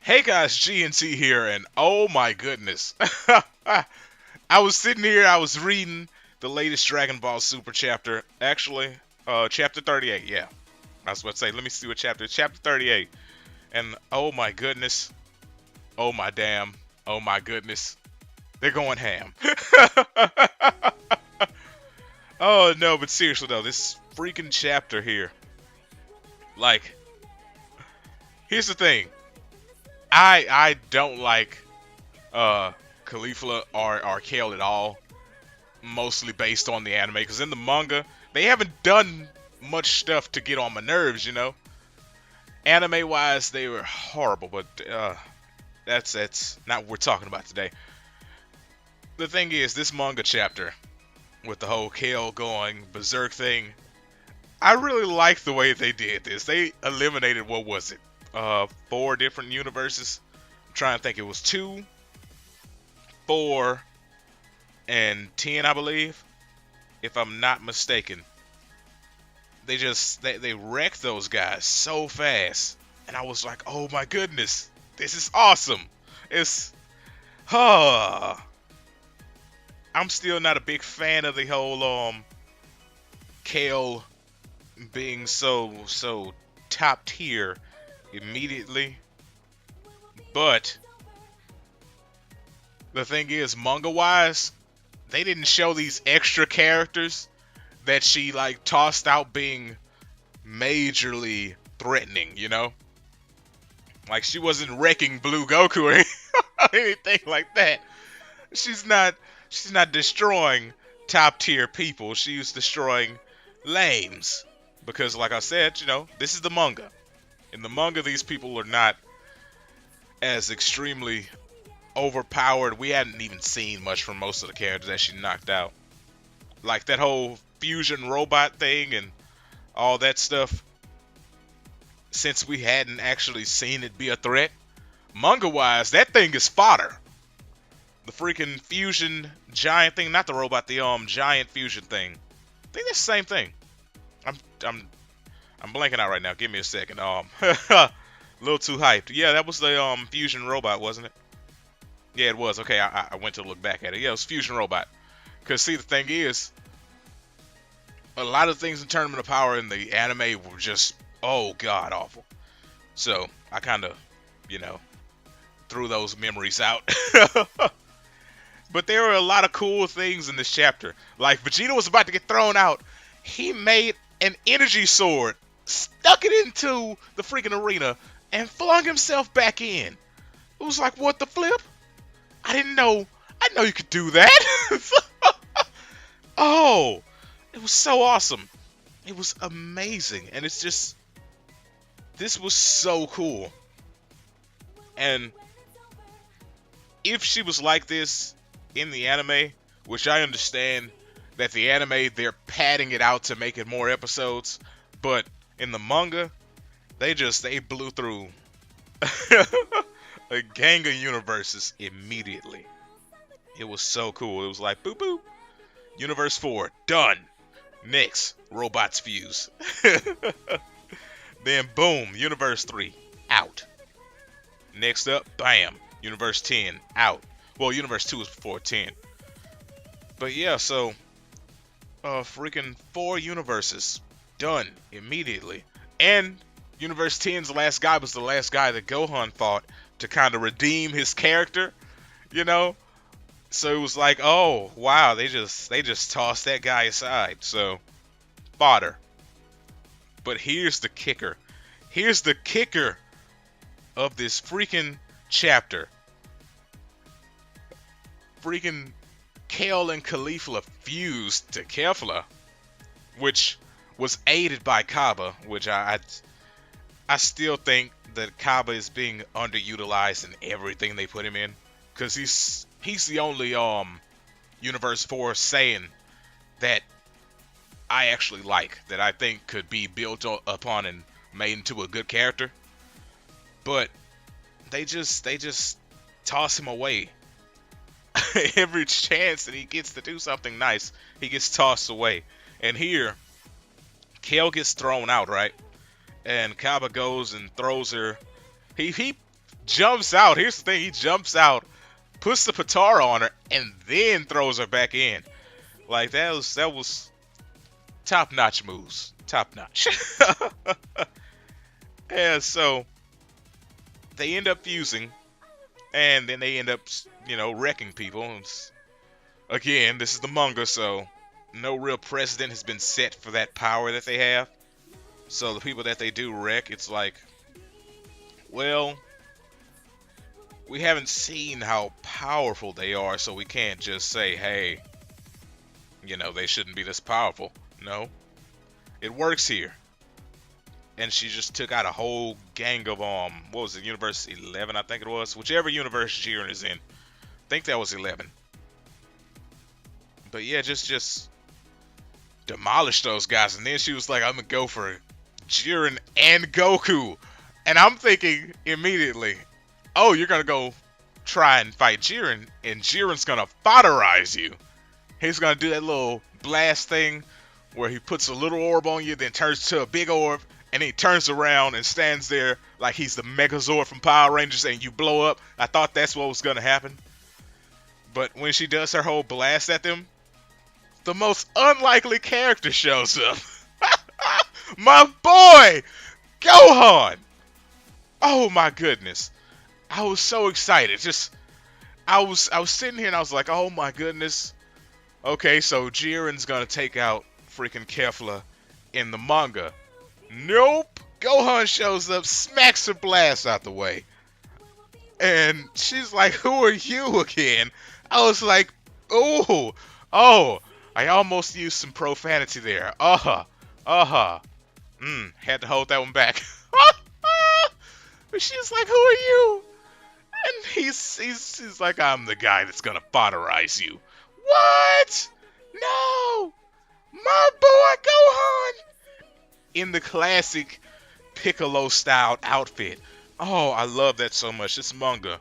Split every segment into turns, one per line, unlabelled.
Hey guys, GNT here, and oh my goodness. I was sitting here, I was reading the latest Dragon Ball Super chapter. Actually, chapter 38, yeah. I was about to say, let me see what chapter 38. And oh my goodness, oh my damn, oh my goodness. They're going ham. Oh no, but seriously though, this freaking chapter here. Like, here's the thing. I don't like Caulifla or Kale at all, mostly based on the anime, because in the manga they haven't done much stuff to get on my nerves, you know. Anime wise, they were horrible, but that's not what we're talking about today. The thing is, this manga chapter with the whole Kale going berserk thing, I really like the way they did this. They eliminated, what was it, 4 different universes. I'm trying to think, it was 2, 4, and 10, I believe, if I'm not mistaken. They wrecked those guys so fast, and I was like, oh my goodness, this is awesome. It's I'm still not a big fan of the whole Kale being so top tier immediately, but the thing is, manga wise, they didn't show these extra characters that she like tossed out being majorly threatening, you know? Like, she wasn't wrecking Blue Goku or anything like that. She's not destroying top tier people. She was destroying lames. Because like I said, you know, this is the manga. In the manga, these people are not as extremely overpowered. We hadn't even seen much from most of the characters that she knocked out. Like that whole fusion robot thing and all that stuff. Since we hadn't actually seen it be a threat, manga-wise, that thing is fodder. The freaking fusion giant thing, not the robot, the giant fusion thing. I think that's the same thing. I'm blanking out right now. Give me a second. A little too hyped. Yeah, that was the fusion robot, wasn't it? Yeah, it was. Okay, I went to look back at it. Yeah, it was fusion robot. Cause see, the thing is, a lot of things in Tournament of Power in the anime were just, oh god, awful. So I kind of, you know, threw those memories out. But there were a lot of cool things in this chapter. Like, Vegeta was about to get thrown out. He made an energy sword, stuck it into the freaking arena, and flung himself back in. It was like, what the flip? I didn't know. I didn't know you could do that. Oh, it was so awesome. It was amazing. And it's just, this was so cool. And if she was like this in the anime, which I understand that the anime, they're padding it out to make it more episodes, but in the manga, they blew through a gang of universes immediately. It was so cool. It was like, boop boop, universe 4 done. Next, robots fuse. Then boom, universe 3 out. Next up, bam, universe 10 out. Well, universe 2 is before 10. But yeah, so freaking 4 universes done immediately. And universe 10's last guy was the last guy that Gohan fought to kind of redeem his character, you know? So it was like, oh wow, they just tossed that guy aside. So fodder. But here's the kicker. Here's the kicker of this freaking chapter. Freaking Kale and Kefla fused to Kefla, which was aided by Kaba, which I still think that Kaba is being underutilized in everything they put him in, because he's the only Universe 4 Saiyan that I actually like, that I think could be built upon and made into a good character. But they just toss him away. Every chance that he gets to do something nice, he gets tossed away. And here, Kale gets thrown out, right? And Kaba goes and throws her. He jumps out. Here's the thing: he jumps out, puts the Patara on her, and then throws her back in. Like that was top notch moves, top notch. Yeah, so they end up fusing, and then they end up, wrecking people. Again, this is the manga, so no real precedent has been set for that power that they have. So the people that they do wreck, it's like, well, we haven't seen how powerful they are, so we can't just say, hey, they shouldn't be this powerful. No, it works here. And she just took out a whole gang of, what was it, Universe 11, I think it was? Whichever universe Jiren is in. I think that was 11. But yeah, just demolished those guys. And then she was like, I'm going to go for Jiren and Goku. And I'm thinking immediately, oh, you're going to go try and fight Jiren, and Jiren's going to foderize you. He's going to do that little blast thing where he puts a little orb on you, then turns to a big orb, and he turns around and stands there like he's the Megazord from Power Rangers, and you blow up. I thought that's what was going to happen. But when she does her whole blast at them, the most unlikely character shows up. My boy, Gohan! Oh my goodness. I was so excited. I was sitting here and I was like, oh my goodness. Okay, so Jiren's gonna take out freaking Kefla in the manga. Nope. Gohan shows up, smacks her blast out the way. And she's like, who are you again? I was like, oh, I almost used some profanity there. Had to hold that one back. But she's like, who are you? And he's like, I'm the guy that's gonna foderize you. What? No! My boy Gohan! In the classic Piccolo-styled outfit. Oh, I love that so much. This manga.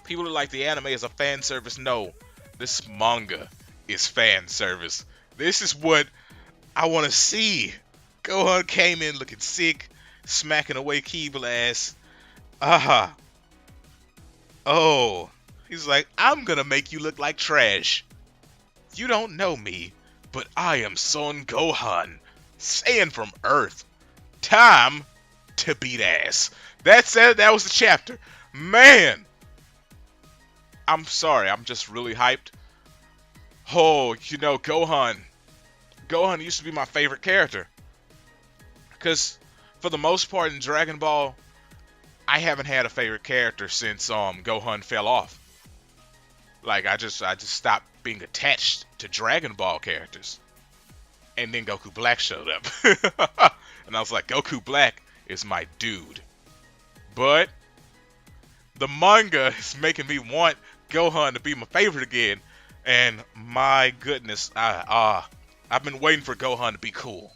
People who like the anime as a fan service, no. This manga is fan service. This is what I want to see. Gohan came in looking sick, smacking away Ki Blast. Oh. He's like, I'm gonna make you look like trash. You don't know me, but I am Son Gohan, Saiyan from Earth. Time to beat ass. That's it. That was the chapter. Man. I'm sorry. I'm just really hyped. Oh, Gohan. Gohan used to be my favorite character. Because for the most part in Dragon Ball, I haven't had a favorite character since Gohan fell off. Like I just stopped being attached to Dragon Ball characters. And then Goku Black showed up. And I was like, Goku Black is my dude. But the manga is making me want Gohan to be my favorite again. And my goodness, I've been waiting for Gohan to be cool.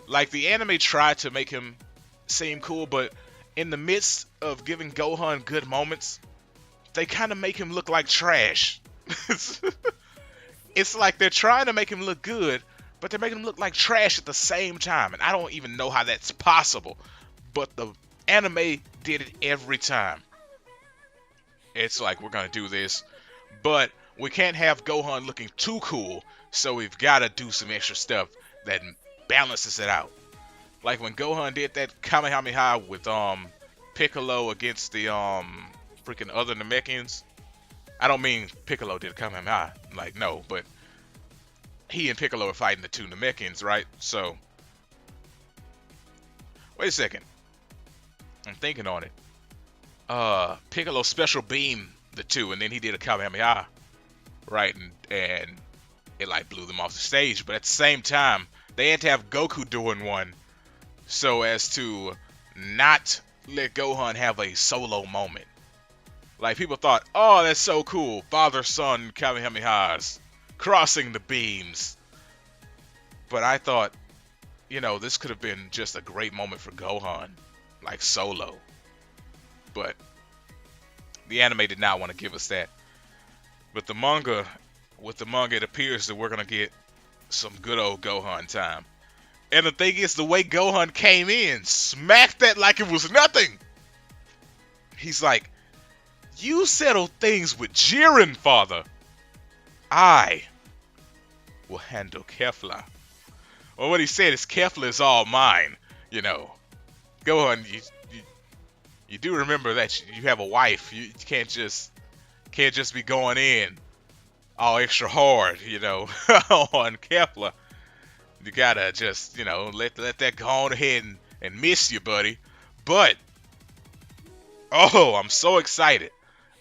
Like the anime tried to make him seem cool, but in the midst of giving Gohan good moments, they kind of make him look like trash. It's like they're trying to make him look good, but they're making him look like trash at the same time. And I don't even know how that's possible. But the anime did it every time. It's like, we're going to do this, but we can't have Gohan looking too cool, so we've got to do some extra stuff that balances it out. Like when Gohan did that Kamehameha with Piccolo against the freaking other Namekians. I don't mean Piccolo did Kamehameha, like no, but he and Piccolo are fighting the two Namekians, right? So wait a second. I'm thinking on it. Piccolo special beam the two, and then he did a Kamehameha, right? And it like blew them off the stage. But at the same time, they had to have Goku doing one so as to not let Gohan have a solo moment. Like people thought, oh, that's so cool, father-son Kamehamehas crossing the beams. But I thought, this could have been just a great moment for Gohan, like solo. But the anime did not want to give us that. But with the manga, it appears that we're going to get some good old Gohan time. And the thing is, the way Gohan came in, smacked that like it was nothing. He's like, you settle things with Jiren, father. I will handle Kefla. Well, what he said is Kefla is all mine. You know, Gohan, you do remember that you have a wife. You can't just be going in all extra hard, you know, on Kefla. You gotta just, you know, let that go on ahead and miss you, buddy. But oh, I'm so excited.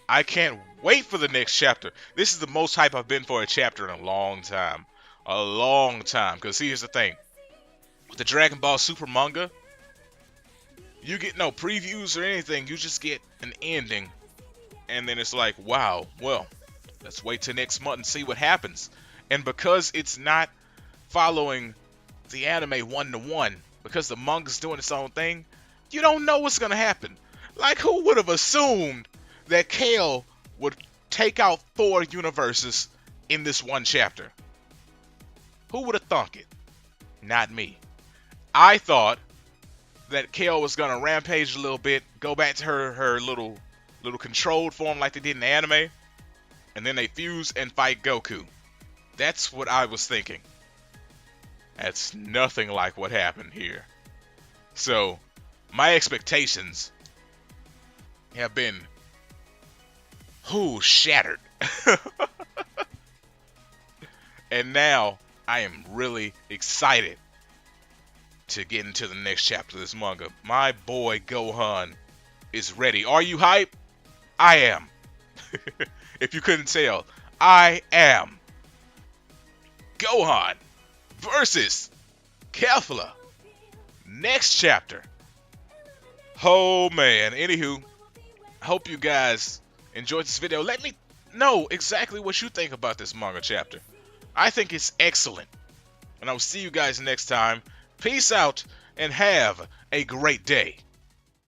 I can't wait for the next chapter. This is the most hype I've been for a chapter in a long time. A long time. Because here's the thing. With the Dragon Ball Super manga, you get no previews or anything. You just get an ending. And then it's like, wow, well, let's wait till next month and see what happens. And because it's not following the anime one-to-one, because the manga's doing its own thing, you don't know what's going to happen. Like, who would have assumed that Kale would take out 4 universes in this one chapter? Who would have thunk it? Not me. I thought that Kale was going to rampage a little bit, go back to her little controlled form like they did in the anime, and then they fuse and fight Goku. That's what I was thinking. That's nothing like what happened here. So, my expectations have been shattered. And now I am really excited to get into the next chapter of this manga. My boy Gohan is ready. Are you hype? I am. If you couldn't tell, I am. Gohan versus Kefla. Next chapter. Oh man. Anywho, I hope you guys enjoyed this video. Let me know exactly what you think about this manga chapter. I think it's excellent. And I will see you guys next time. Peace out and have a great day.